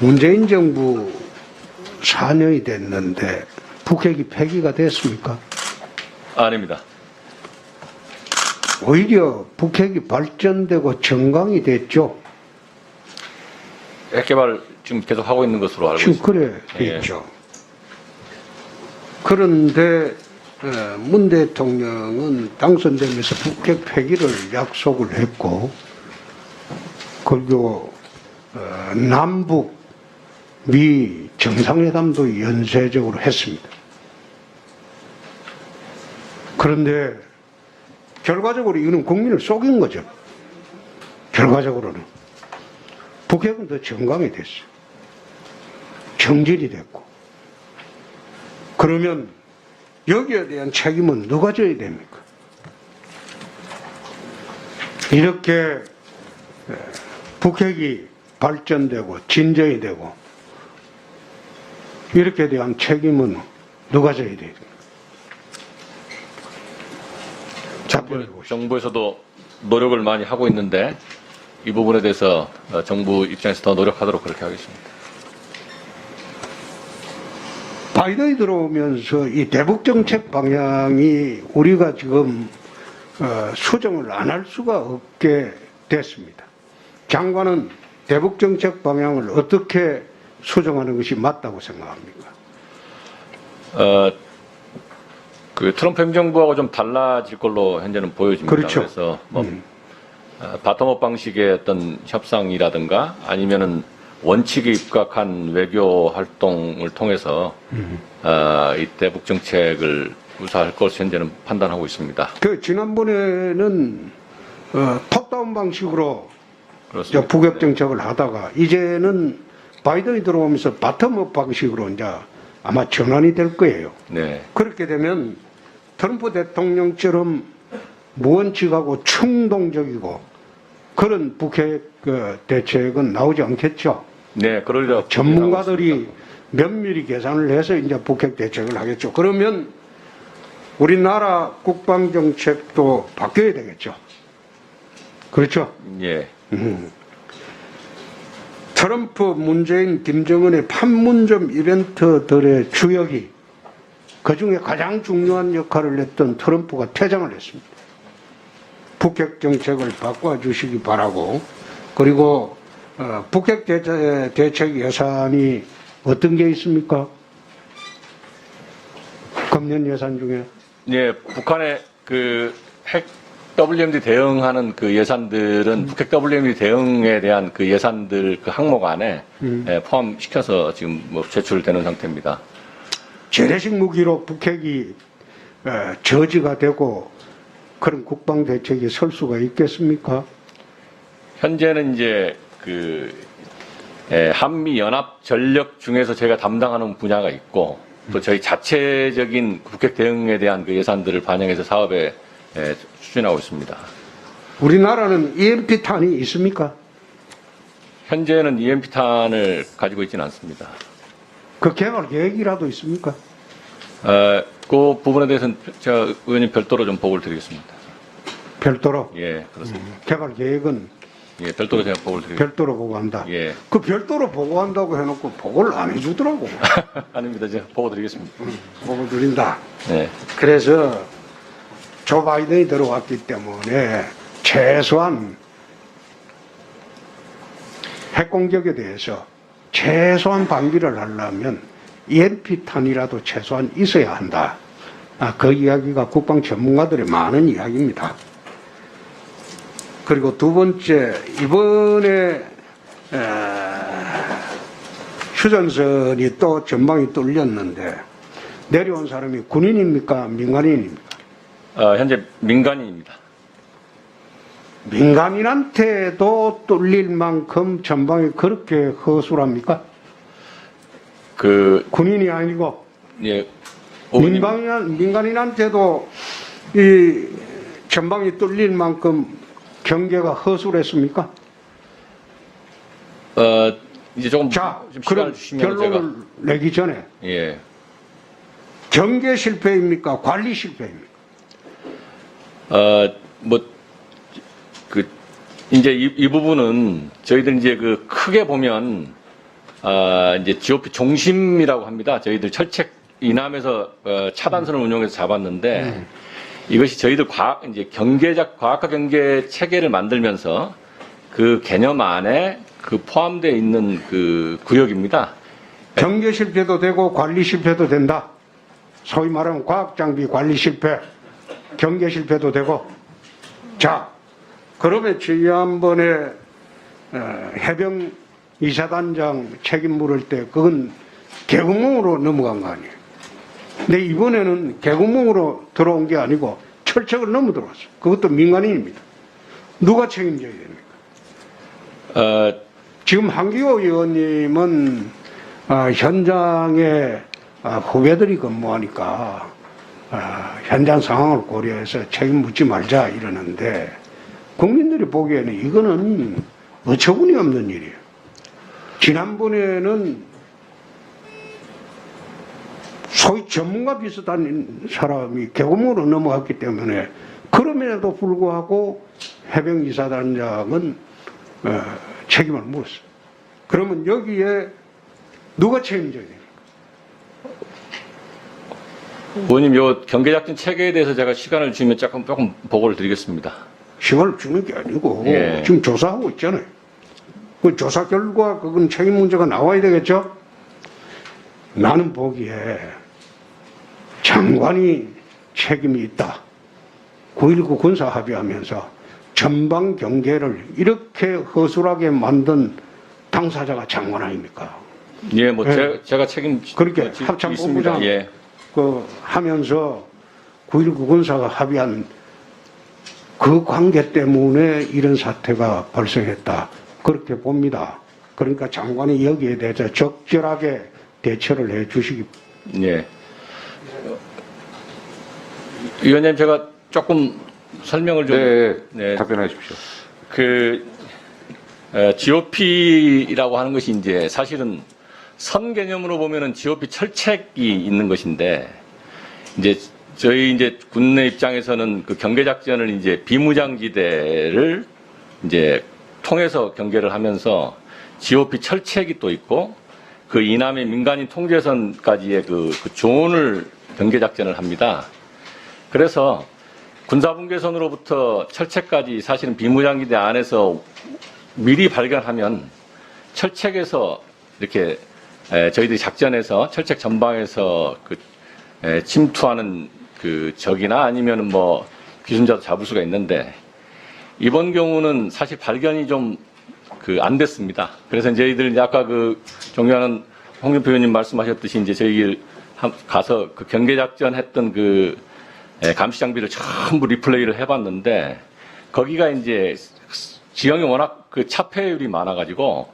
문재인 정부 4년이 됐는데 북핵이 폐기가 됐습니까? 아닙니다. 오히려 북핵이 발전되고 정강이 됐죠. 핵개발 지금 계속 하고 있는 것으로 알고 지금 있습니다. 그래 예. 있죠. 그런데 문 대통령은 당선되면서 북핵 폐기를 약속을 했고, 그리고 남북 미 정상회담도 연쇄적으로 했습니다. 그런데 결과적으로 이거는 국민을 속인 거죠. 결과적으로는 북핵은 더 정강이 됐어요. 정진이 됐고. 그러면 여기에 대한 책임은 누가 져야 됩니까? 이렇게 북핵이 발전되고 진전이 되고 이렇게 대한 책임은 누가 져야 됩니까? 정부에서도 노력을 많이 하고 있는데 이 부분에 대해서 정부 입장에서 더 노력하도록 그렇게 하겠습니다. 바이든이 들어오면서 이 대북 정책 방향이 우리가 지금 수정을 안 할 수가 없게 됐습니다. 장관은 대북 정책 방향을 어떻게 수정하는 것이 맞다고 생각합니까? 그 트럼프 행정부하고 좀 달라질 걸로 현재는 보여집니다. 그렇죠. 그래서 뭐 바텀업 방식의 어떤 협상이라든가 아니면은 원칙에 입각한 외교 활동을 통해서 이 대북 정책을 구사할 것을 현재는 판단하고 있습니다. 그 지난번에는 톱다운 방식으로 그렇습니다. 북핵 정책을 하다가 이제는 바이든이 들어오면서 바텀업 방식으로 이제 아마 전환이 될 거예요. 네. 그렇게 되면 트럼프 대통령처럼 무원칙하고 충동적이고 그런 북핵 대책은 나오지 않겠죠. 네, 그러려 전문가들이 면밀히 계산을 해서 이제 북핵 대책을 하겠죠. 그러면 우리나라 국방 정책도 바뀌어야 되겠죠. 그렇죠. 예. 트럼프, 문재인, 김정은의 판문점 이벤트들의 주역이 그중에 가장 중요한 역할을 했던 트럼프가 퇴장을 했습니다. 북핵 정책을 바꿔주시기 바라고. 그리고 북핵 대책 예산이 어떤 게 있습니까? 금년 예산 중에 예, 북한의 그 핵 WMD 대응하는 그 예산들은 북핵 WMD 대응에 대한 그 예산들 그 항목 안에 포함시켜서 지금 뭐 제출되는 상태입니다. 재래식 무기로 북핵이 저지가 되고 그런 국방 대책이 설 수가 있겠습니까? 현재는 이제 그 한미 연합 전력 중에서 제가 담당하는 분야가 있고 또 저희 자체적인 북핵 대응에 대한 그 예산들을 반영해서 사업에 추진하고 있습니다. 우리나라는 EMP 탄이 있습니까? 현재는 EMP 탄을 가지고 있지는 않습니다. 그 개발 계획이라도 있습니까? 그 부분에 대해서는 제가 의원님 별도로 좀 보고를 드리겠습니다. 별도로? 예, 그렇습니다. 개발 계획은 예, 별도로 제가 보고를 드리겠습니다. 별도로 보고한다. 예. 그 별도로 보고한다고 해놓고 보고를 안 해주더라고. 아닙니다. 제가 보고 드리겠습니다. 보고 드린다. 네. 그래서 조 바이든이 들어왔기 때문에 최소한 핵 공격에 대해서 최소한 방지를 하려면 EMP탄이라도 최소한 있어야 한다. 그 이야기가 국방 전문가들의 많은 이야기입니다. 그리고 두 번째, 이번에 휴전선이 또 전방이 뚫렸는데 내려온 사람이 군인입니까? 민간인입니까? 현재 민간인입니다. 민간인한테도 뚫릴 만큼 전방이 그렇게 허술합니까? 군인이 아니고 예, 민간인한테도 이 전방이 뚫릴 만큼 경계가 허술했습니까? 이제 조금 자, 좀 그럼 시간을 주시면 결론을 내기 전에 예. 경계 실패입니까? 관리 실패입니까? 이제 이 부분은 저희들 이제 그 크게 보면 이제 GOP 종심이라고 합니다. 저희들 철책 이남에서 차단선을 운용해서 잡았는데 이것이 저희들 이제 과학화 경계 체계를 만들면서 그 개념 안에 그 포함되어 있는 그 구역입니다. 경계 실패도 되고 관리 실패도 된다. 소위 말하면 과학장비 관리 실패, 경계 실패도 되고. 자, 그러면 지난번에 해병 이사단장 책임 물을 때 그건 개구멍으로 넘어간 거 아니에요. 근데 이번에는 개구멍으로 들어온 게 아니고 철책을 넘어 들어왔어요. 그것도 민간인입니다. 누가 책임져야 됩니까? 지금 한기호 의원님은 현장에 후배들이 근무하니까 현장 상황을 고려해서 책임 묻지 말자 이러는데 국민들이 보기에는 이거는 어처구니 없는 일이에요. 지난번에는 소위 전문가 비슷한 사람이 개구멍으로 넘어갔기 때문에 그럼에도 불구하고 해병이사단장은 책임을 물었어요. 그러면 여기에 누가 책임져야 됩니까? 의원님, 요 경계작전 체계에 대해서 제가 시간을 주면 조금 보고를 드리겠습니다. 시간을 주는 게 아니고 예. 지금 조사하고 있잖아요. 그 조사 결과 그건 책임 문제가 나와야 되겠죠? 나는 보기에 장관이 책임이 있다. 9.19 군사 합의하면서 전방 경계를 이렇게 허술하게 만든 당사자가 장관 아닙니까? 예, 뭐 예. 제가 책임 그렇게 지- 합참본부장 있습니다. 예. 하면서 9.19 군사가 합의한 그 관계 때문에 이런 사태가 발생했다. 그렇게 봅니다. 그러니까 장관이 여기에 대해서 적절하게 대처를 해 주시기. 예. 위원님, 제가 조금 설명을 좀. 네, 답변하십시오. GOP라고 하는 것이 이제 사실은 선 개념으로 보면은 GOP 철책이 있는 것인데, 이제 저희 이제 군내 입장에서는 그 경계작전을 이제 비무장지대를 이제 통해서 경계를 하면서 GOP 철책이 또 있고 그 이남의 민간인 통제선까지의 그 존을 경계작전을 합니다. 그래서 군사분계선으로부터 철책까지 사실은 비무장지대 안에서 미리 발견하면 철책에서 이렇게 저희들이 작전에서 철책 전방에서 침투하는 그 적이나 아니면은 뭐 귀순자도 잡을 수가 있는데 이번 경우는 사실 발견이 좀 안 됐습니다. 그래서 저희들 아까 존경하는 홍준표 의원님 말씀하셨듯이 이제 저희 가서 그 경계작전 했던 감시 장비를 전부 리플레이를 해봤는데 거기가 이제 지형이 워낙 차폐율이 많아가지고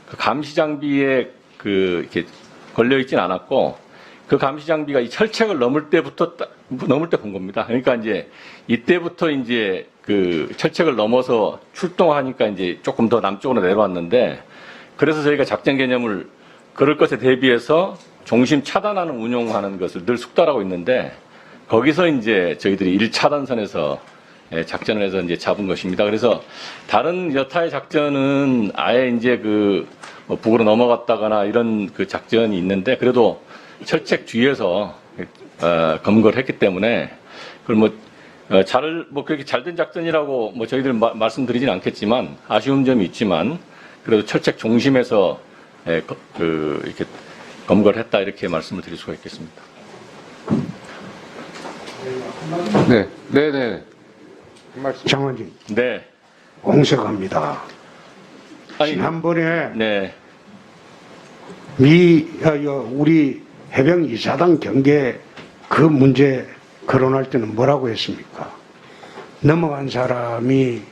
그 감시 장비에 이렇게 걸려있진 않았고 그 감시 장비가 이 철책을 넘을 때 본 겁니다. 그러니까 이제 이때부터 이제 철책을 넘어서 출동하니까 이제 조금 더 남쪽으로 내려왔는데 그래서 저희가 작전 개념을 그럴 것에 대비해서 중심 차단하는 운용하는 것을 늘 숙달하고 있는데 거기서 이제 저희들이 1차단선에서 작전을 해서 이제 잡은 것입니다. 그래서 다른 여타의 작전은 아예 이제 뭐 북으로 넘어갔다거나 이런 작전이 있는데 그래도 철책 뒤에서 검거를 했기 때문에 그걸 뭐 그렇게 잘된 작전이라고 뭐 저희들 말씀드리진 않겠지만 아쉬운 점이 있지만 그래도 철책 중심에서 이렇게 검거를 했다 이렇게 말씀을 드릴 수가 있겠습니다. 네. 장관님, 네. 옹색합니다. 아니, 지난번에 네. 우리 해병 이사단 경계 그 문제 거론할 때는 뭐라고 했습니까? 넘어간 사람이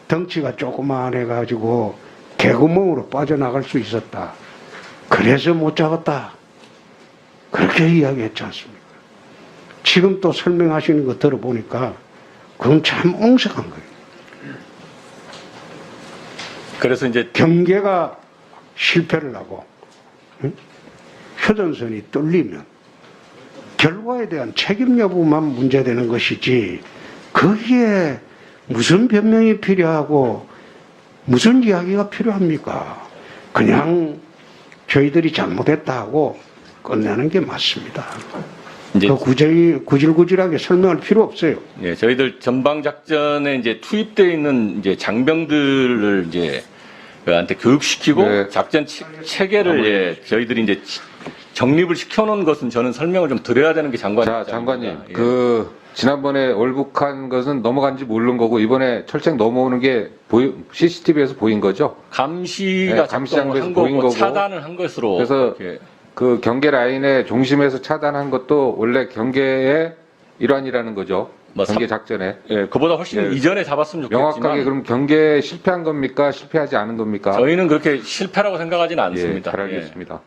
덩치가 조그만해가지고 개구멍으로 빠져나갈 수 있었다. 그래서 못 잡았다. 그렇게 이야기했지 않습니까? 지금 또 설명하시는 거 들어보니까 그건 참 옹색한 거예요. 그래서 이제 경계가 실패를 하고 휴전선이 뚫리면 결과에 대한 책임 여부만 문제되는 것이지 거기에 무슨 변명이 필요하고 무슨 이야기가 필요합니까? 그냥 저희들이 잘못했다 하고 끝내는 게 맞습니다. 이제 더 구질구질하게 설명할 필요 없어요. 예, 저희들 전방 작전에 이제 투입되어 있는 이제 장병들을 이제 그한테 교육시키고 네. 작전 체계를 예, 저희들이 이제 정립을 시켜놓은 것은 저는 설명을 좀 드려야 되는 게 장관님. 자, 장관님, 예. 그 지난번에 월북한 것은 넘어간지 모르는 거고 이번에 철책 넘어오는 게 CCTV에서 보인 거죠? 감시가 네, 감시장에서 작동한 보인 거고 거고. 차단을 한 것으로 그래서 이렇게 그 경계 라인의 중심에서 차단한 것도 원래 경계의 일환이라는 거죠. 뭐 경계 작전에. 예, 그보다 훨씬 예. 이전에 잡았으면 좋겠지만 명확하게 그럼 경계에 실패한 겁니까? 실패하지 않은 겁니까? 저희는 그렇게 실패라고 생각하지는 예, 않습니다. 잘 예. 알겠습니다.